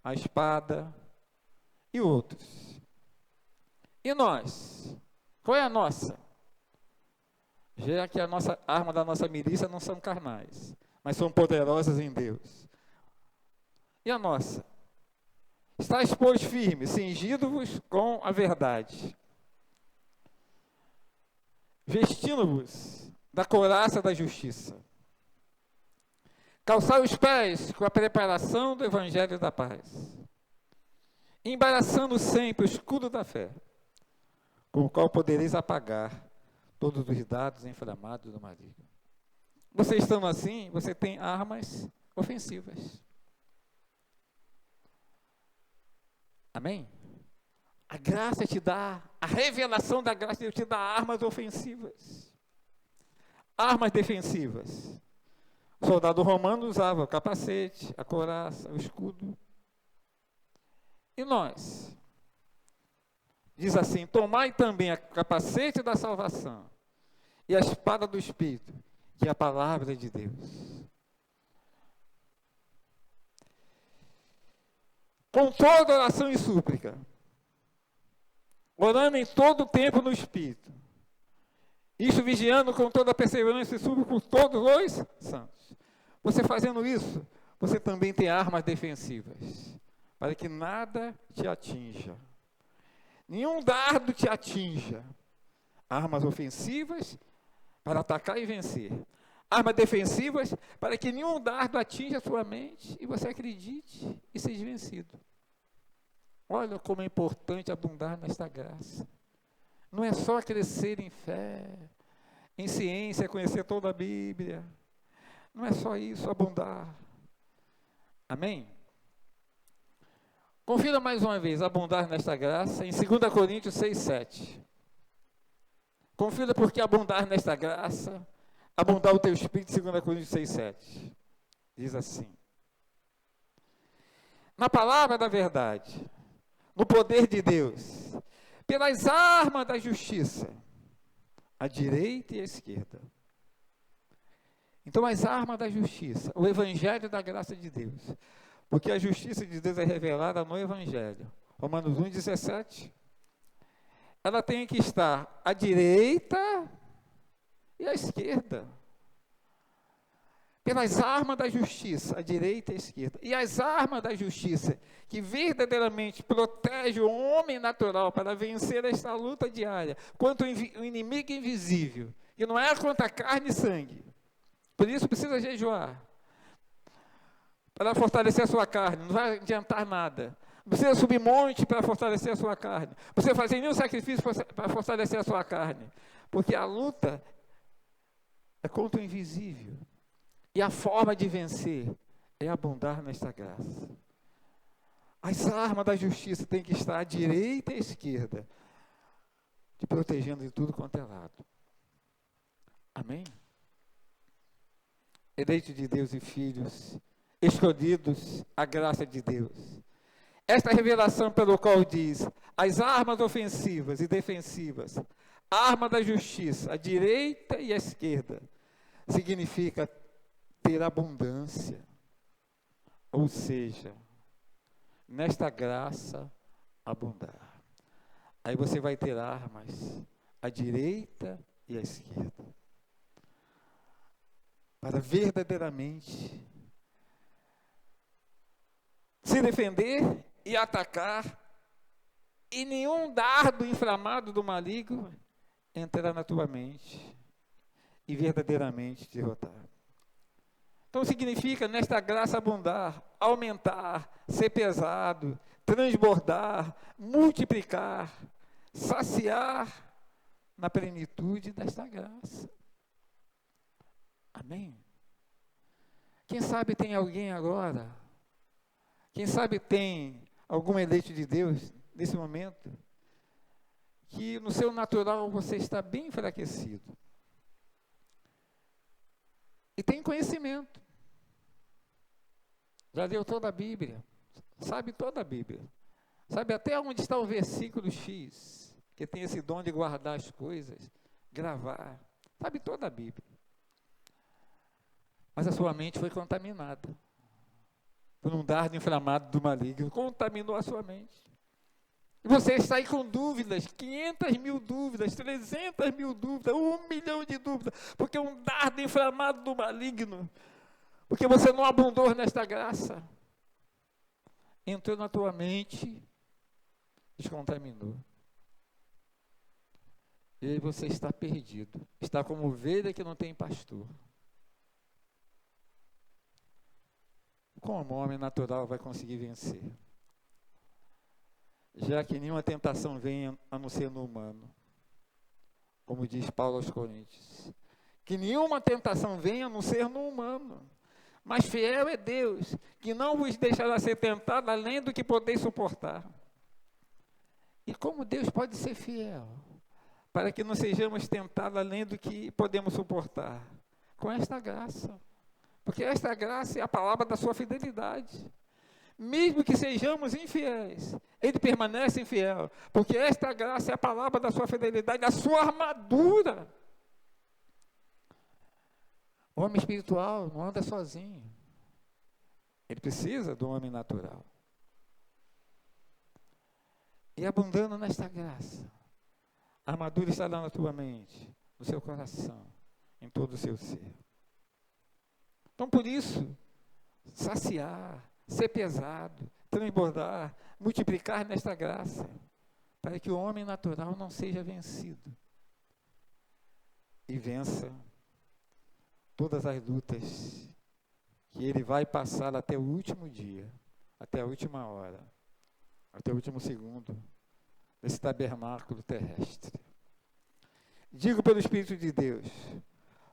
a espada e outros. E nós? Qual é a nossa? Já que a nossa arma da nossa milícia não são carnais, mas são poderosas em Deus. E a nossa? Estáis, pois, firmes, cingindo-vos com a verdade, vestindo-vos da couraça da justiça, calçar os pés com a preparação do evangelho da paz, embaraçando sempre o escudo da fé, com o qual podereis apagar todos os dardos inflamados do maligno. Você estando assim, você tem armas ofensivas. Amém? A graça te dá, a revelação da graça te dá armas ofensivas. Armas defensivas. O soldado romano usava o capacete, a couraça, o escudo. E nós? Diz assim: tomai também o capacete da salvação e a espada do Espírito, que é a palavra de Deus. Com toda oração e súplica, orando em todo o tempo no Espírito, isto vigiando com toda a perseverança e súplica por todos os santos. Você fazendo isso, você também tem armas defensivas, para que nada te atinja. Nenhum dardo te atinja. Armas ofensivas para atacar e vencer. Armas defensivas para que nenhum dardo atinja a sua mente e você acredite e seja vencido. Olha como é importante abundar nesta graça. Não é só crescer em fé, em ciência, conhecer toda a Bíblia. Não é só isso, abundar. Amém? Confira mais uma vez, abundar nesta graça, em 2 Coríntios 6, 7. Confira porque abundar nesta graça, abundar o teu espírito, 2 Coríntios 6, 7. Diz assim: na palavra da verdade, no poder de Deus, pelas armas da justiça, à direita e à esquerda. Então, as armas da justiça, o evangelho da graça de Deus, porque a justiça de Deus é revelada no evangelho. Romanos 1, 17. Ela tem que estar à direita e à esquerda. Pelas armas da justiça, à direita e à esquerda. E as armas da justiça, que verdadeiramente protegem o homem natural para vencer esta luta diária contra o inimigo invisível, que não é contra carne e sangue. Por isso precisa jejuar, para fortalecer a sua carne, não vai adiantar nada. Não precisa subir monte para fortalecer a sua carne. Não precisa fazer nenhum sacrifício para fortalecer a sua carne. Porque a luta é contra o invisível. E a forma de vencer é abundar nesta graça. As armas da justiça têm que estar à direita e à esquerda, te protegendo de tudo quanto é lado. Amém? Eleitos de Deus e filhos, escolhidos à graça de Deus. Esta revelação pelo qual diz, as armas ofensivas e defensivas, a arma da justiça, à direita e à esquerda, significa ter abundância. Ou seja, nesta graça, abundar. Aí você vai ter armas à direita e à esquerda, para verdadeiramente se defender e atacar, e nenhum dardo inflamado do maligno entrará na tua mente e verdadeiramente te derrotar. Então significa nesta graça abundar, aumentar, ser pesado, transbordar, multiplicar, saciar na plenitude desta graça. Amém? Quem sabe tem alguém agora, quem sabe tem algum eleito de Deus nesse momento, que no seu natural você está bem enfraquecido. E tem conhecimento. Já leu toda a Bíblia, sabe toda a Bíblia, sabe até onde está o versículo X, que tem esse dom de guardar as coisas, gravar, sabe toda a Bíblia. Mas a sua mente foi contaminada por um dardo inflamado do maligno, contaminou a sua mente. E você está aí com dúvidas, 500 mil dúvidas, 300 mil dúvidas, 1 milhão de dúvidas, porque um dardo inflamado do maligno, porque você não abundou nesta graça, entrou na tua mente, descontaminou. E aí você está perdido, está como ovelha que não tem pastor. Como o homem natural vai conseguir vencer? Já que nenhuma tentação vem a não ser no humano, como diz Paulo aos Coríntios, que nenhuma tentação venha a não ser no humano, mas fiel é Deus, que não vos deixará ser tentado além do que podeis suportar. E como Deus pode ser fiel, para que não sejamos tentados além do que podemos suportar? Com esta graça, porque esta graça é a palavra da sua fidelidade. Mesmo que sejamos infiéis, Ele permanece infiel, porque esta graça é a palavra da sua fidelidade, a sua armadura. O homem espiritual não anda sozinho, ele precisa do homem natural. E abundando nesta graça, a armadura está lá na tua mente, no seu coração, em todo o seu ser. Então, por isso, saciar, ser pesado, transbordar, multiplicar nesta graça, para que o homem natural não seja vencido e vença todas as lutas que ele vai passar até o último dia, até a última hora, até o último segundo desse tabernáculo terrestre. Digo pelo Espírito de Deus,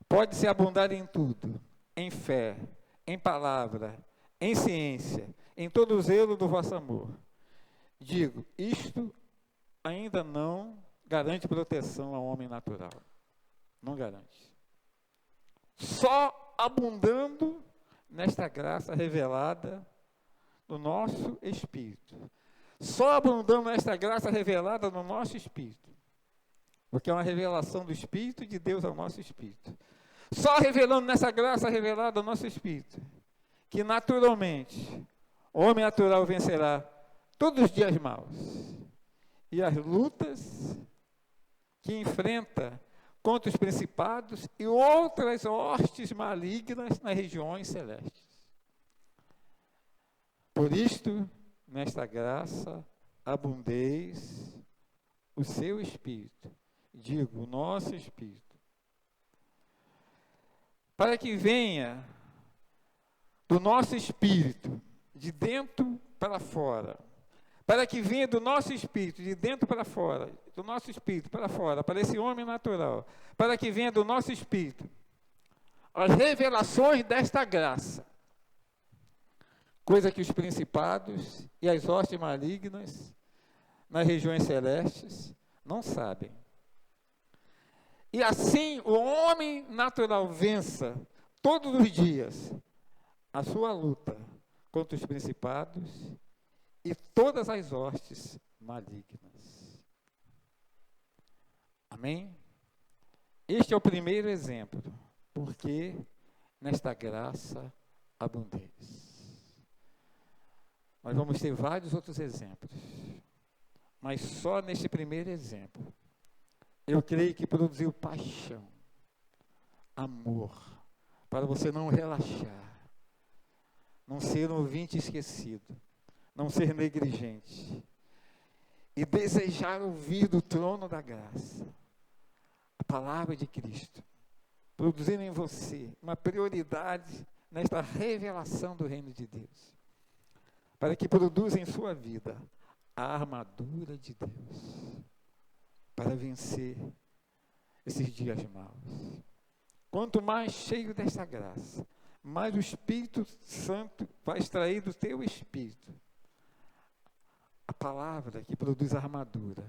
pode-se abundar em tudo, em fé, em palavra, em ciência, em todo o zelo do vosso amor. Digo, isto ainda não garante proteção ao homem natural. Não garante. Só abundando nesta graça revelada no nosso espírito. Só abundando nesta graça revelada no nosso espírito. Porque é uma revelação do Espírito de Deus ao nosso espírito. Só revelando nessa graça revelada ao nosso espírito, que naturalmente o homem natural vencerá todos os dias maus e as lutas que enfrenta contra os principados e outras hostes malignas nas regiões celestes. Por isto, nesta graça, abundeis o seu espírito, digo, o nosso espírito, para que venha do nosso espírito, de dentro para fora, para que venha do nosso espírito, de dentro para fora, do nosso espírito para fora, para esse homem natural, para que venha do nosso espírito as revelações desta graça, coisa que os principados e as hostes malignas nas regiões celestes não sabem. E assim o homem natural vença todos os dias a sua luta contra os principados e todas as hostes malignas. Amém? Este é o primeiro exemplo, porque nesta graça abundeis. Nós vamos ter vários outros exemplos, mas só neste primeiro exemplo eu creio que produziu paixão, amor, para você não relaxar, não ser um ouvinte esquecido, não ser negligente, e desejar ouvir do trono da graça a palavra de Cristo, produzindo em você uma prioridade nesta revelação do reino de Deus, para que produza em sua vida a armadura de Deus, para vencer esses dias maus. Quanto mais cheio dessa graça, mais o Espírito Santo vai extrair do teu espírito a palavra que produz a armadura,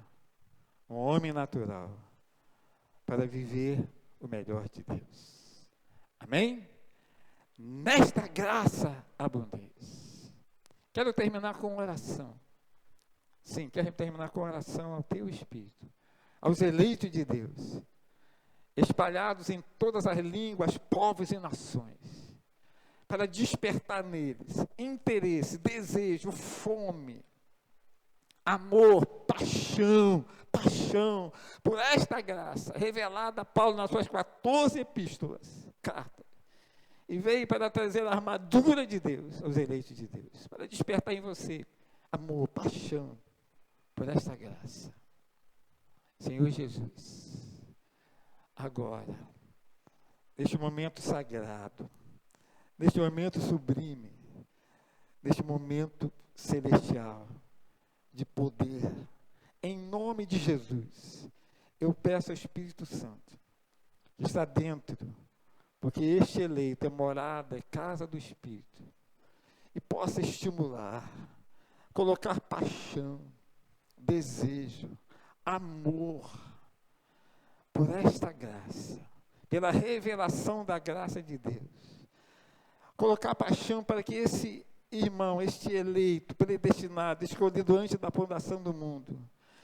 um homem natural, para viver o melhor de Deus. Amém? Nesta graça abundante. Quero terminar com oração. Sim, quero terminar com oração ao teu espírito, aos eleitos de Deus, espalhados em todas as línguas, povos e nações, para despertar neles interesse, desejo, fome, amor, paixão por esta graça revelada a Paulo nas suas 14 epístolas, cartas, e veio para trazer a armadura de Deus aos eleitos de Deus, para despertar em você amor, paixão por esta graça. Senhor Jesus, agora, neste momento sagrado, neste momento sublime, neste momento celestial de poder, em nome de Jesus, eu peço ao Espírito Santo, que está dentro, porque este eleito é morada, é casa do Espírito, e possa estimular, colocar paixão, desejo, amor, por esta graça, pela revelação da graça de Deus, colocar paixão para que esse irmão, este eleito, predestinado, escolhido antes da fundação do mundo,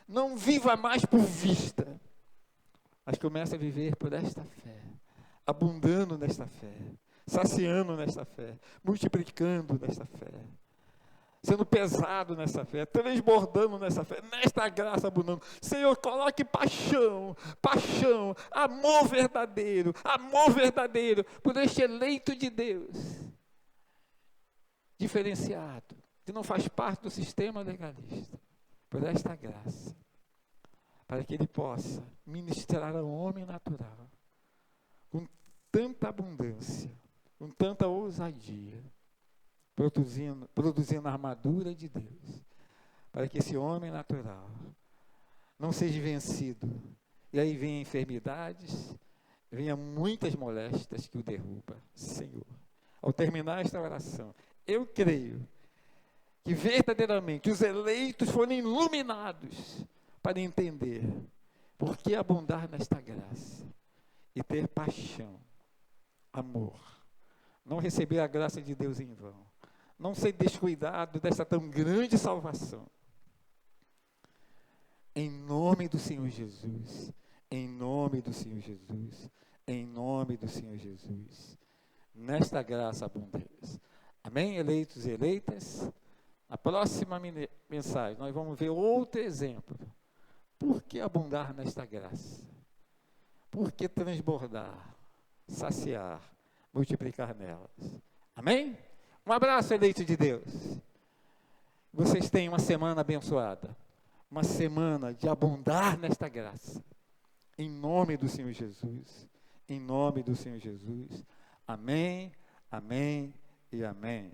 não viva mais por vista, mas comece a viver por esta fé, abundando nesta fé, saciando nesta fé, multiplicando nesta fé, sendo pesado nessa fé, transbordando nessa fé, nesta graça abundante. Senhor, coloque paixão, amor verdadeiro, por este eleito de Deus, diferenciado, que não faz parte do sistema legalista, por esta graça, para que ele possa ministrar ao homem natural, com tanta abundância, com tanta ousadia, produzindo a armadura de Deus, para que esse homem natural não seja vencido, e aí vem enfermidades, venha muitas moléstias que o derruba. Senhor, ao terminar esta oração, eu creio que verdadeiramente os eleitos foram iluminados para entender por que abundar nesta graça e ter paixão, amor, não receber a graça de Deus em vão, não ser descuidado dessa tão grande salvação. Em nome do Senhor Jesus, em nome do Senhor Jesus, em nome do Senhor Jesus, nesta graça abundante. Amém, eleitos e eleitas? A próxima mensagem, nós vamos ver outro exemplo. Por que abundar nesta graça? Por que transbordar, saciar, multiplicar nelas? Amém? Um abraço, eleito de Deus. Vocês tenham uma semana abençoada, uma semana de abundar nesta graça. Em nome do Senhor Jesus, em nome do Senhor Jesus. Amém, amém e amém.